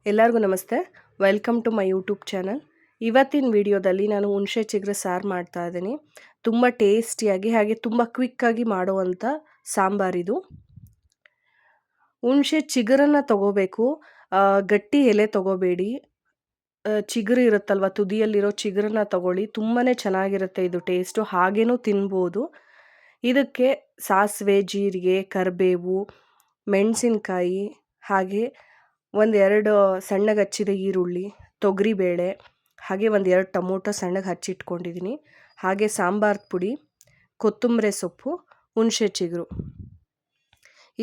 ಎಲ್ಲರಿಗೂ ನಮಸ್ತೆ. Welcome to my YouTube channel. ಇವತ್ತಿನ ವಿಡಿಯೋದಲ್ಲಿ ನಾನು ಹುಣಸೆ ಚಿಗ್ರೆ ಸಾರು ಮಾಡ್ತಾ ಇದ್ದೀನಿ. ತುಂಬ ಟೇಸ್ಟಿಯಾಗಿ ಹಾಗೆ ತುಂಬ ಕ್ವಿಕ್ಕಾಗಿ ಮಾಡುವಂಥ ಸಾಂಬಾರಿದು. ಹುಣಸೆ ಚಿಗುರನ್ನು ತಗೋಬೇಕು, ಗಟ್ಟಿ ಎಲೆ ತಗೋಬೇಡಿ. ಚಿಗುರು ಇರುತ್ತಲ್ವ, ತುದಿಯಲ್ಲಿರೋ ಚಿಗುರನ್ನ ತಗೊಳ್ಳಿ. ತುಂಬಾ ಚೆನ್ನಾಗಿರುತ್ತೆ ಇದು ಟೇಸ್ಟು, ಹಾಗೇನೂ ತಿನ್ಬೋದು. ಇದಕ್ಕೆ ಸಾಸಿವೆ, ಜೀರಿಗೆ, ಕರಿಬೇವು, ಮೆಣಸಿನ್ಕಾಯಿ, ಹಾಗೆ ಒಂದೆರಡು ಸಣ್ಣಗೆ ಹಚ್ಚಿದ ಈರುಳ್ಳಿ, ತೊಗರಿಬೇಳೆ, ಹಾಗೆ ಒಂದೆರಡು ಟೊಮೊಟೊ ಸಣ್ಣಗೆ ಹಚ್ಚಿಟ್ಕೊಂಡಿದ್ದೀನಿ. ಹಾಗೆ ಸಾಂಬಾರು ಪುಡಿ, ಕೊತ್ತಂಬರಿ ಸೊಪ್ಪು, ಹುಣಸೆ ಚಿಗುರು,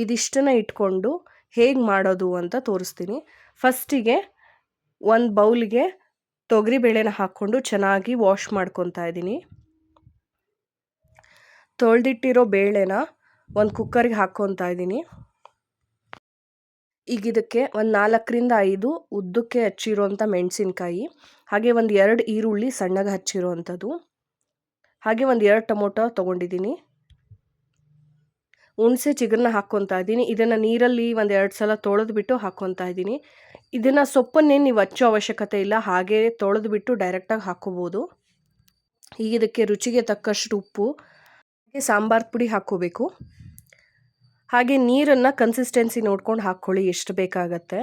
ಇದಿಷ್ಟನ್ನು ಇಟ್ಕೊಂಡು ಹೇಗೆ ಮಾಡೋದು ಅಂತ ತೋರಿಸ್ತೀನಿ. ಫಸ್ಟಿಗೆ ಒಂದು ಬೌಲ್ಗೆ ತೊಗರಿಬೇಳೆನ ಹಾಕ್ಕೊಂಡು ಚೆನ್ನಾಗಿ ವಾಶ್ ಮಾಡ್ಕೊತಾ ಇದ್ದೀನಿ. ತೊಳೆದಿಟ್ಟಿರೋ ಬೇಳೆನ ಒಂದು ಕುಕ್ಕರ್ಗೆ ಹಾಕ್ಕೊತಾ ಇದ್ದೀನಿ. ಈಗ ಇದಕ್ಕೆ ಒಂದು 4ರಿಂದ 5 ಉದ್ದಕ್ಕೆ ಹಚ್ಚಿರೋಂಥ ಮೆಣಸಿನ್ಕಾಯಿ, ಹಾಗೆ ಒಂದು 2 ಈರುಳ್ಳಿ ಸಣ್ಣಗೆ ಹಚ್ಚಿರೋವಂಥದ್ದು, ಹಾಗೆ ಒಂದು 2 ಟೊಮೊಟೊ ತೊಗೊಂಡಿದ್ದೀನಿ. ಹುಣಸೆ ಚಿಗುರನ್ನ ಹಾಕ್ಕೊತಾ ಇದ್ದೀನಿ. ಇದನ್ನು ನೀರಲ್ಲಿ ಒಂದು 2 ಸಲ ತೊಳೆದ್ಬಿಟ್ಟು ಹಾಕ್ಕೊತಾ ಇದ್ದೀನಿ. ಇದನ್ನು ಸೊಪ್ಪನ್ನೇನು ನೀವು ಹಚ್ಚೋ ಅವಶ್ಯಕತೆ ಇಲ್ಲ, ಹಾಗೆ ತೊಳೆದ್ಬಿಟ್ಟು ಡೈರೆಕ್ಟಾಗಿ ಹಾಕ್ಕೋಬೋದು. ಈಗ ಇದಕ್ಕೆ ರುಚಿಗೆ ತಕ್ಕಷ್ಟು ಉಪ್ಪು, ಹಾಗೆ ಸಾಂಬಾರು ಪುಡಿ ಹಾಕ್ಕೋಬೇಕು. ಹಾಗೆ ನೀರನ್ನು ಕನ್ಸಿಸ್ಟೆನ್ಸಿ ನೋಡ್ಕೊಂಡು ಹಾಕ್ಕೊಳ್ಳಿ, ಎಷ್ಟು ಬೇಕಾಗತ್ತೆ.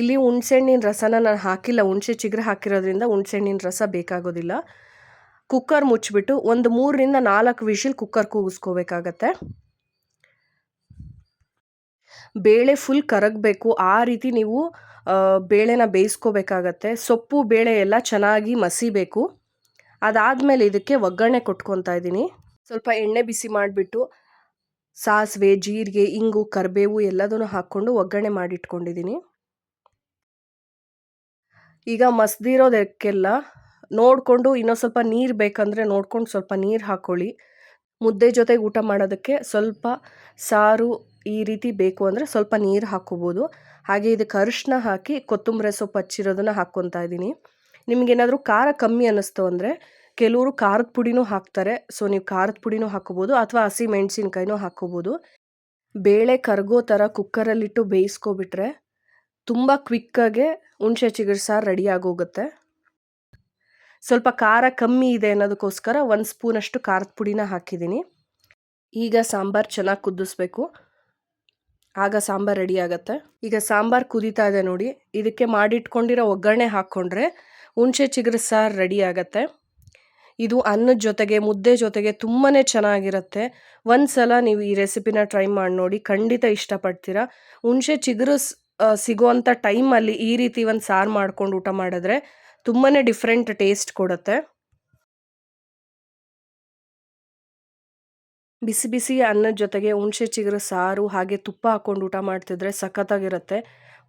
ಇಲ್ಲಿ ಹುಣಸೆಹಣ್ಣಿನ ರಸನ ನಾನು ಹಾಕಿಲ್ಲ, ಹುಣಸೆ ಚಿಗುರು ಹಾಕಿರೋದ್ರಿಂದ ಹುಣಸೆಹಣ್ಣಿನ ರಸ ಬೇಕಾಗೋದಿಲ್ಲ. ಕುಕ್ಕರ್ ಮುಚ್ಚಿಬಿಟ್ಟು ಒಂದು 3ರಿಂದ 4 ವಿಷಿಲ್ ಕುಕ್ಕರ್ ಕೂಗಿಸ್ಕೋಬೇಕಾಗತ್ತೆ. ಬೇಳೆ ಫುಲ್ ಕರಗಬೇಕು, ಆ ರೀತಿ ನೀವು ಬೇಳೆನ ಬೇಯಿಸ್ಕೋಬೇಕಾಗತ್ತೆ. ಸೊಪ್ಪು ಬೇಳೆ ಎಲ್ಲ ಚೆನ್ನಾಗಿ ಮಸಿಬೇಕು. ಅದಾದಮೇಲೆ ಇದಕ್ಕೆ ಒಗ್ಗರಣೆ ಕೊಟ್ಕೊತಾ ಇದ್ದೀನಿ. ಸ್ವಲ್ಪ ಎಣ್ಣೆ ಬಿಸಿ ಮಾಡಿಬಿಟ್ಟು ಸಾಸಿವೆ, ಜೀರಿಗೆ, ಇಂಗು, ಕರಿಬೇವು ಎಲ್ಲದನ್ನು ಹಾಕ್ಕೊಂಡು ಒಗ್ಗರಣೆ ಮಾಡಿಟ್ಕೊಂಡಿದ್ದೀನಿ. ಈಗ ಮಸ್ದಿರೋದಕ್ಕೆಲ್ಲ ನೋಡಿಕೊಂಡು ಇನ್ನೊಂದು ಸ್ವಲ್ಪ ನೀರು ಬೇಕಂದರೆ ನೋಡ್ಕೊಂಡು ಸ್ವಲ್ಪ ನೀರು ಹಾಕ್ಕೊಳ್ಳಿ. ಮುದ್ದೆ ಜೊತೆಗೆ ಊಟ ಮಾಡೋದಕ್ಕೆ ಸ್ವಲ್ಪ ಸಾರು ಈ ರೀತಿ ಬೇಕು ಅಂದರೆ ಸ್ವಲ್ಪ ನೀರು ಹಾಕ್ಕೋಬೋದು. ಹಾಗೆ ಇದಕ್ಕೆ ಅರಿಶಿನ ಹಾಕಿ ಕೊತ್ತಂಬರಿ ಸೊಪ್ಪು ಹಚ್ಚಿರೋದನ್ನು ಹಾಕ್ಕೊತಾ ಇದ್ದೀನಿ. ನಿಮಗೇನಾದರೂ ಖಾರ ಕಮ್ಮಿ ಅನ್ನಿಸ್ತು ಅಂದರೆ ಕೆಲವರು ಖಾರದ ಪುಡಿನೂ ಹಾಕ್ತಾರೆ, ಸೊ ನೀವು ಖಾರದ ಪುಡಿನೂ ಹಾಕ್ಕೋಬೋದು ಅಥವಾ ಹಸಿ ಮೆಣಸಿನ್ಕಾಯಿನೂ ಹಾಕ್ಕೋಬೋದು. ಬೇಳೆ ಕರಗೋ ಥರ ಕುಕ್ಕರಲ್ಲಿಟ್ಟು ಬೇಯಿಸ್ಕೊಬಿಟ್ರೆ ತುಂಬ ಕ್ವಿಕ್ಕಾಗೆ ಹುಣಸೆ ಚಿಗುರು ಸಾರು ರೆಡಿ ಆಗೋಗುತ್ತೆ. ಸ್ವಲ್ಪ ಖಾರ ಕಮ್ಮಿ ಇದೆ ಅನ್ನೋದಕ್ಕೋಸ್ಕರ 1 ಸ್ಪೂನಷ್ಟು ಖಾರದ ಪುಡಿನ ಹಾಕಿದ್ದೀನಿ. ಈಗ ಸಾಂಬಾರು ಚೆನ್ನಾಗಿ ಕುದಿಸ್ಬೇಕು, ಆಗ ಸಾಂಬಾರು ರೆಡಿ ಆಗುತ್ತೆ. ಈಗ ಸಾಂಬಾರು ಕುದೀತಾ ಇದೆ ನೋಡಿ, ಇದಕ್ಕೆ ಮಾಡಿಟ್ಕೊಂಡಿರೋ ಒಗ್ಗರಣೆ ಹಾಕ್ಕೊಂಡ್ರೆ ಹುಣಸೆ ಚಿಗುರು ಸಾರು ರೆಡಿ ಆಗುತ್ತೆ. ಇದು ಅನ್ನದ ಜೊತೆಗೆ, ಮುದ್ದೆ ಜೊತೆಗೆ ತುಂಬಾ ಚೆನ್ನಾಗಿರುತ್ತೆ. ಒಂದು ಸಲ ನೀವು ಈ ರೆಸಿಪಿನ ಟ್ರೈ ಮಾಡಿ ನೋಡಿ, ಖಂಡಿತ ಇಷ್ಟಪಡ್ತೀರಾ. ಹುಣಸೆ ಚಿಗುರು ಸಿಗೋವಂಥ ಟೈಮಲ್ಲಿ ಈ ರೀತಿ ಒಂದು ಸಾರು ಮಾಡ್ಕೊಂಡು ಊಟ ಮಾಡಿದ್ರೆ ತುಂಬಾ ಡಿಫ್ರೆಂಟ್ ಟೇಸ್ಟ್ ಕೊಡುತ್ತೆ. ಬಿಸಿ ಬಿಸಿ ಅನ್ನದ ಜೊತೆಗೆ ಹುಣಸೆ ಚಿಗುರು ಸಾರು ಹಾಗೆ ತುಪ್ಪ ಹಾಕ್ಕೊಂಡು ಊಟ ಮಾಡ್ತಿದ್ರೆ ಸಖತ್ತಾಗಿರುತ್ತೆ.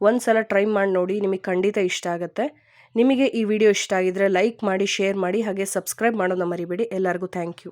ಒಂದು ಸಲ ಟ್ರೈ ಮಾಡಿ ನೋಡಿ, ನಿಮಗೆ ಖಂಡಿತ ಇಷ್ಟ ಆಗುತ್ತೆ. ನಿಮಗೆ ಈ ವಿಡಿಯೋ ಇಷ್ಟ ಆಗಿದ್ರೆ ಲೈಕ್ ಮಾಡಿ, ಶೇರ್ ಮಾಡಿ, ಹಾಗೆ ಸಬ್ಸ್ಕ್ರೈಬ್ ಮಾಡೋದನ್ನ ಮರಿಬೇಡಿ. ಎಲ್ಲರಿಗೂ ಥ್ಯಾಂಕ್ ಯು.